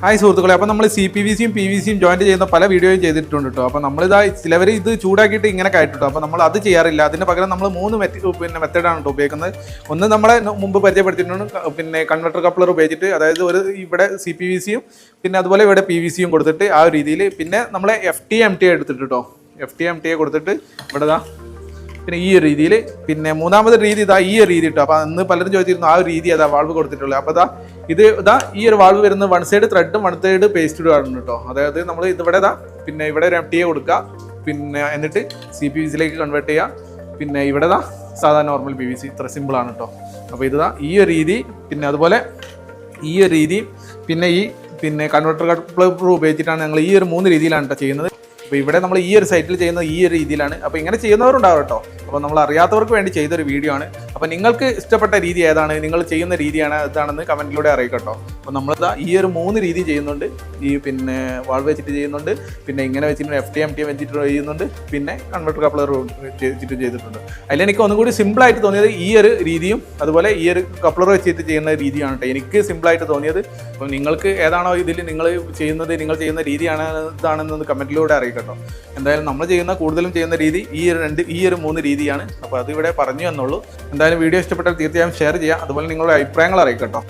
Hi സുഹൃത്തുക്കളെ, അപ്പോൾ നമ്മൾ CPVC യും PVC യും ജോയിൻറ്റ് ചെയ്യുന്ന പല വീഡിയോയും ചെയ്തിട്ടുണ്ട് കേട്ടോ. അപ്പോൾ നമ്മളിതാ ചിലവർ ഇത് ചൂടാക്കിയിട്ട് ഇങ്ങനെ കയറ്റിട്ടോ. അപ്പോൾ നമ്മൾ അത് ചെയ്യാറില്ല. അതിന് പകരം നമ്മൾ 3 മെത്തേഡാണ് കേട്ടോ ഉപയോഗിക്കുന്നത്. ഒന്ന് നമ്മളെ മുമ്പ് പരിചയപ്പെടുത്തിയിട്ടുണ്ട്, പിന്നെ കൺവെർട്ടർ കപ്ലർ ഉപയോഗിച്ചിട്ട്, അതായത് ഒരു ഇവിടെ CPVC യും പിന്നെ അതുപോലെ ഇവിടെ PVC യും കൊടുത്തിട്ട് ആ ഒരു രീതിയിൽ, പിന്നെ നമ്മളെ FTA MTA എടുത്തിട്ട് കേട്ടോ, FTA MTA കൊടുത്തിട്ട് ഇവിടെ ഇതാ പിന്നെ ഈ ഒരു രീതിയിൽ, പിന്നെ മൂന്നാമത്തെ രീതി ഇതാ ഈ ഒരു രീതി കിട്ടും. അപ്പോൾ അന്ന് പലരും ചോദിച്ചിരുന്നു ആ ഒരു രീതി അതാ വാൾവ് കൊടുത്തിട്ടുള്ളത്. അപ്പോൾ ഇതാ ഈ ഒരു വാൾവ് വരുന്നത് 1 സൈഡ് ത്രെഡും 1 സൈഡ് പേസ്റ്റഡ് ആണ് കേട്ടോ. അതായത് നമ്മൾ ഇതിവിടെ പിന്നെ ഇവിടെ ഒരു MTA കൊടുക്കുക, പിന്നെ എന്നിട്ട് CPVC കൺവേർട്ട് ചെയ്യുക, പിന്നെ ഇവിടെ സാധാരണ നോർമൽ PVC. ഇത്ര സിമ്പിളാണ് കേട്ടോ. അപ്പോൾ ഈ ഒരു രീതി, പിന്നെ അതുപോലെ ഈ ഒരു രീതി, പിന്നെ കൺവെർട്ടർ കപ്ലർ ഉപയോഗിച്ചിട്ടാണ് ഞങ്ങൾ ഈ ഒരു 3 രീതിയിലാണ് കേട്ടോ ചെയ്യുന്നത്. അപ്പോൾ ഇവിടെ നമ്മൾ ഈ ഒരു സൈറ്റിൽ ചെയ്യുന്നത് ഈ ഒരു രീതിയിലാണ്. അപ്പോൾ ഇങ്ങനെ ചെയ്യുന്നവരുണ്ടാവും കേട്ടോ. അപ്പോൾ നമ്മൾ അറിയാത്തവർക്ക് വേണ്ടി ചെയ്തൊരു വീഡിയോ ആണ്. അപ്പോൾ നിങ്ങൾക്ക് ഇഷ്ടപ്പെട്ട രീതി ഏതാണ്, നിങ്ങൾ ചെയ്യുന്ന രീതിയാണ് ഇതാണെന്ന് കമൻറ്റിലൂടെ അറിയിക്കട്ടോ. അപ്പോൾ നമ്മളിതാ ഈ ഒരു 3 രീതി ചെയ്യുന്നുണ്ട്. ഈ പിന്നെ വാൾവ് വെച്ചിട്ട് ചെയ്യുന്നുണ്ട്, പിന്നെ ഇങ്ങനെ വെച്ചിട്ട് FTA MTA വെച്ചിട്ട് ചെയ്യുന്നുണ്ട്, പിന്നെ കൺവെർട്ടർ കപ്ലർ വെച്ചിട്ട് ചെയ്തിട്ടുണ്ട്. അതിലെനിക്ക് ഒന്നും കൂടി സിമ്പിളായിട്ട് തോന്നിയത് ഈ ഒരു രീതിയും അതുപോലെ ഈ ഒരു കപ്ലർ വെച്ചിട്ട് ചെയ്യുന്ന രീതിയാണ് കേട്ടോ എനിക്ക് സിമ്പിളായിട്ട് തോന്നിയത്. അപ്പോൾ നിങ്ങൾക്ക് ഏതാണോ ഇതിൽ നിങ്ങൾ ചെയ്യുന്ന രീതിയാണ് ഇതാണെന്ന് കമൻറ്റിലൂടെ അറിയിക്കട്ടോ. എന്തായാലും നമ്മൾ കൂടുതലും ചെയ്യുന്ന രീതി ഈ ഒരു 3 രീതിയാണ്. അപ്പോൾ അതിവിടെ പറഞ്ഞു എന്നുള്ളൂ. എന്തായാലും വീഡിയോ ഇഷ്ടപ്പെട്ടാൽ തീർച്ചയായും ഷെയർ ചെയ്യുക, അതുപോലെ നിങ്ങളുടെ അഭിപ്രായങ്ങൾ അറിയിക്കട്ടോ.